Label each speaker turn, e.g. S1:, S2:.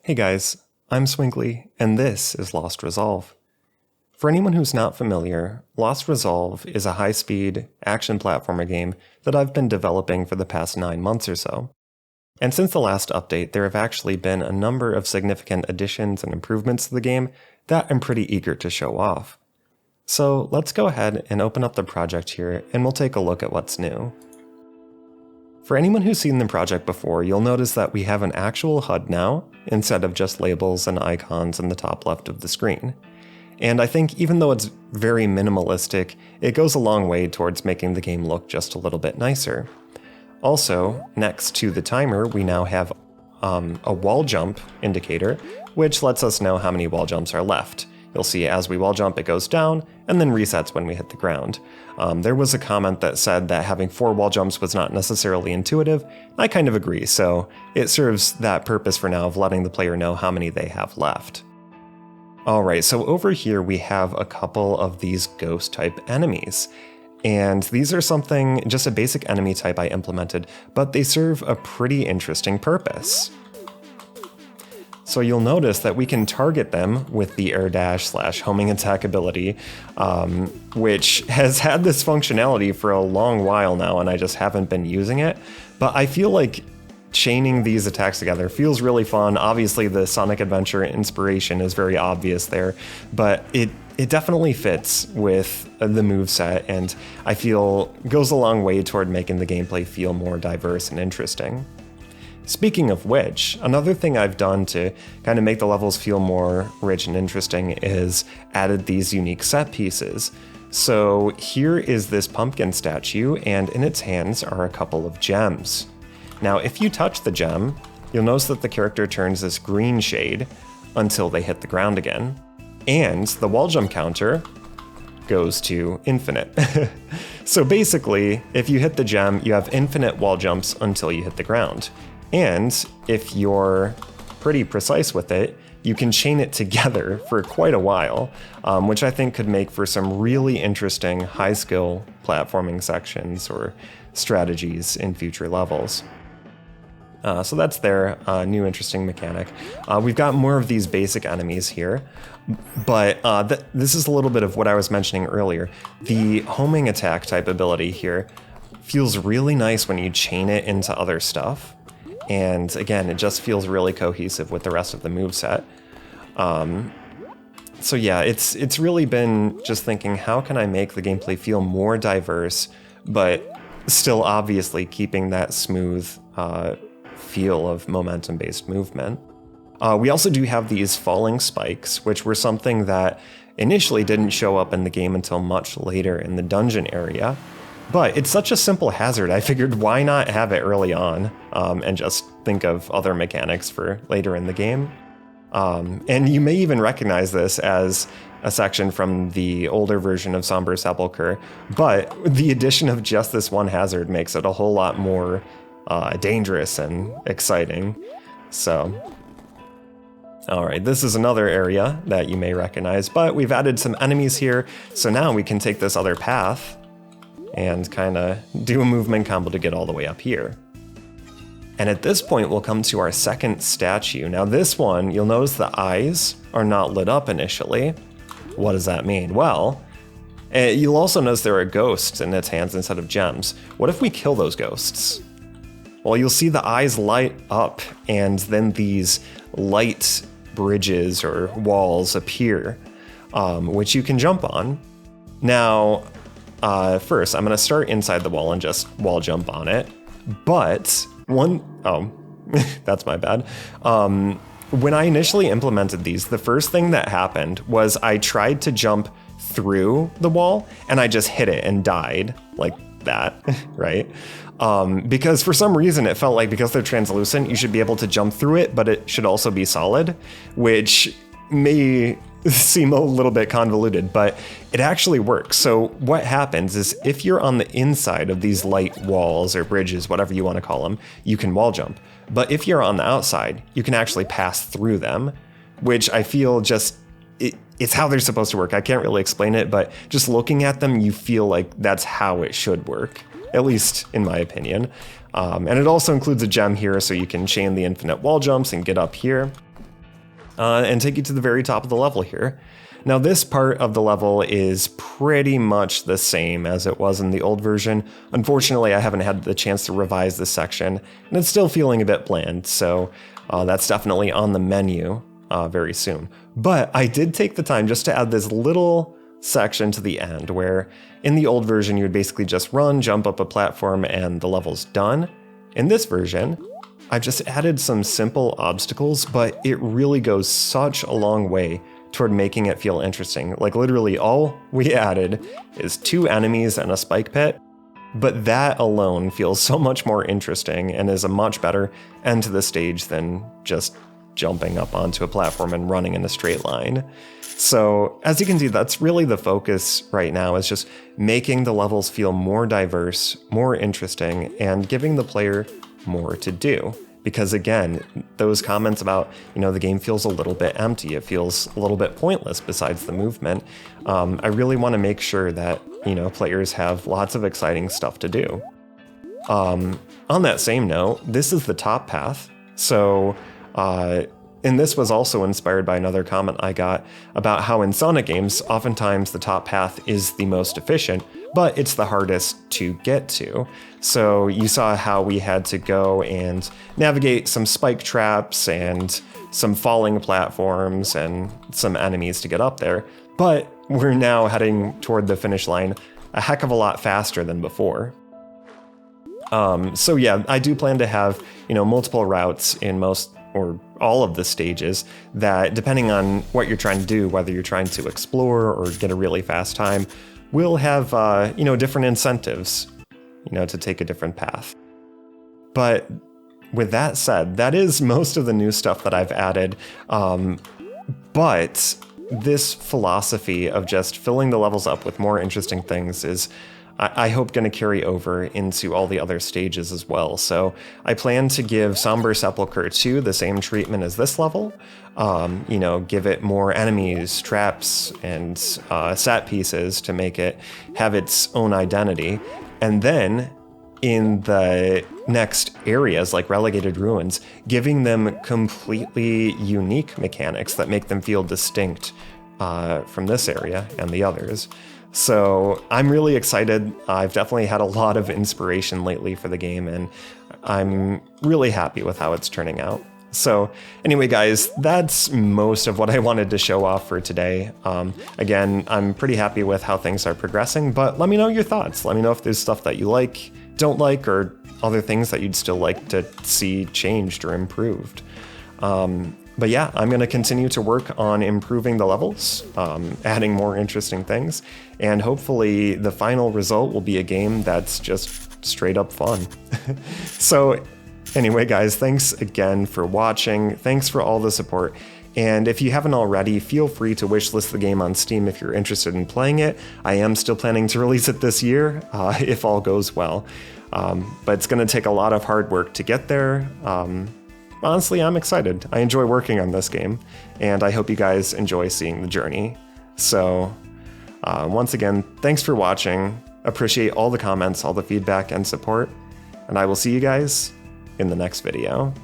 S1: Hey guys, I'm Swinkly, and this is Lost Resolve. For anyone who's not familiar, Lost Resolve is a high-speed action platformer game that I've been developing for the past 9 months or so. And since the last update, there have actually been a number of significant additions and improvements to the game that I'm pretty eager to show off. So let's go ahead and open up the project here, and we'll take a look at what's new. For anyone who's seen the project before, you'll notice that we have an actual HUD now, instead of just labels and icons in the top left of the screen. And I think even though it's very minimalistic, it goes a long way towards making the game look just a little bit nicer. Also, next to the timer, we now have a wall jump indicator, which lets us know how many wall jumps are left. You'll see as we wall jump, it goes down and then resets when we hit the ground. There was a comment that said that having 4 wall jumps was not necessarily intuitive. I kind of agree, so it serves that purpose for now of letting the player know how many they have left. Alright, so over here we have a couple of these ghost type enemies. And these are just a basic enemy type I implemented, but they serve a pretty interesting purpose. So you'll notice that we can target them with the air dash / homing attack ability, which has had this functionality for a long while now, and I just haven't been using it. But I feel like chaining these attacks together feels really fun. Obviously, the Sonic Adventure inspiration is very obvious there, but it definitely fits with the moveset, and I feel goes a long way toward making the gameplay feel more diverse and interesting. Speaking of which, another thing I've done to kind of make the levels feel more rich and interesting is added these unique set pieces. So here is this pumpkin statue, and in its hands are a couple of gems. Now, if you touch the gem, you'll notice that the character turns this green shade until they hit the ground again. And the wall jump counter goes to infinite. So basically, if you hit the gem, you have infinite wall jumps until you hit the ground. And if you're pretty precise with it, you can chain it together for quite a while, which I think could make for some really interesting high-skill platforming sections or strategies in future levels. So that's their new interesting mechanic. We've got more of these basic enemies here, but this is a little bit of what I was mentioning earlier. The homing attack type ability here feels really nice when you chain it into other stuff. And again, it just feels really cohesive with the rest of the moveset. So yeah, it's really been just thinking, how can I make the gameplay feel more diverse, but still obviously keeping that smooth feel of momentum-based movement. We also do have these falling spikes, which were something that initially didn't show up in the game until much later in the dungeon area. But it's such a simple hazard, I figured why not have it early on and just think of other mechanics for later in the game. And you may even recognize this as a section from the older version of Somber Sepulchre, but the addition of just this one hazard makes it a whole lot more dangerous and exciting. So, alright, this is another area that you may recognize, but we've added some enemies here, so now we can take this other path and kind of do a movement combo to get all the way up here. And at this point, we'll come to our second statue. Now this one, you'll notice the eyes are not lit up initially. What does that mean? Well, you'll also notice there are ghosts in its hands instead of gems. What if we kill those ghosts? Well, you'll see the eyes light up, and then these light bridges or walls appear, which you can jump on. Now, first, I'm going to start inside the wall and just wall jump on it. But that's my bad. When I initially implemented these, the first thing that happened was I tried to jump through the wall and I just hit it and died like that, right? Because for some reason it felt like because they're translucent, you should be able to jump through it, but it should also be solid, which may seem a little bit convoluted, but it actually works. So what happens is if you're on the inside of these light walls or bridges, whatever you want to call them, you can wall jump. But if you're on the outside, you can actually pass through them, which I feel it's how they're supposed to work. I can't really explain it, but just looking at them, you feel like that's how it should work, at least in my opinion. And it also includes a gem here, so you can chain the infinite wall jumps and get up here. and take you to the very top of the level here. Now this part of the level is pretty much the same as it was in the old version. Unfortunately, I haven't had the chance to revise this section, and it's still feeling a bit bland, so that's definitely on the menu very soon. But I did take the time just to add this little section to the end where in the old version you would basically just run, jump up a platform, and the level's done. In this version, I've just added some simple obstacles, but it really goes such a long way toward making it feel interesting. Like literally all we added is 2 enemies and a spike pit, but that alone feels so much more interesting and is a much better end to the stage than just jumping up onto a platform and running in a straight line. So as you can see, that's really the focus right now, is just making the levels feel more diverse, more interesting, and giving the player more to do. Because again, those comments about, the game feels a little bit empty, it feels a little bit pointless besides the movement. I really want to make sure that, players have lots of exciting stuff to do. On that same note, this is the top path. So, and this was also inspired by another comment I got about how in Sonic games, oftentimes the top path is the most efficient, but it's the hardest to get to. So you saw how we had to go and navigate some spike traps and some falling platforms and some enemies to get up there. But we're now heading toward the finish line a heck of a lot faster than before. So yeah, I do plan to have, multiple routes in most or all of the stages that, depending on what you're trying to do, whether you're trying to explore or get a really fast time, will have, different incentives, to take a different path. But with that said, that is most of the new stuff that I've added. But this philosophy of just filling the levels up with more interesting things is, I hope, going to carry over into all the other stages as well. So I plan to give Somber Sepulchre 2 the same treatment as this level. Give it more enemies, traps, and set pieces to make it have its own identity. And then in the next areas like Relegated Ruins, giving them completely unique mechanics that make them feel distinct from this area and the others. So I'm really excited. I've definitely had a lot of inspiration lately for the game, and I'm really happy with how it's turning out. So anyway, guys, that's most of what I wanted to show off for today. Again, I'm pretty happy with how things are progressing, but let me know your thoughts. Let me know if there's stuff that you like, don't like, or other things that you'd still like to see changed or improved. But yeah, I'm going to continue to work on improving the levels, adding more interesting things, and hopefully the final result will be a game that's just straight up fun. So anyway, guys, thanks again for watching. Thanks for all the support. And if you haven't already, feel free to wishlist the game on Steam if you're interested in playing it. I am still planning to release it this year, if all goes well. But it's going to take a lot of hard work to get there. Honestly, I'm excited. I enjoy working on this game, and I hope you guys enjoy seeing the journey. So, once again, thanks for watching. Appreciate all the comments, all the feedback and support, and I will see you guys in the next video.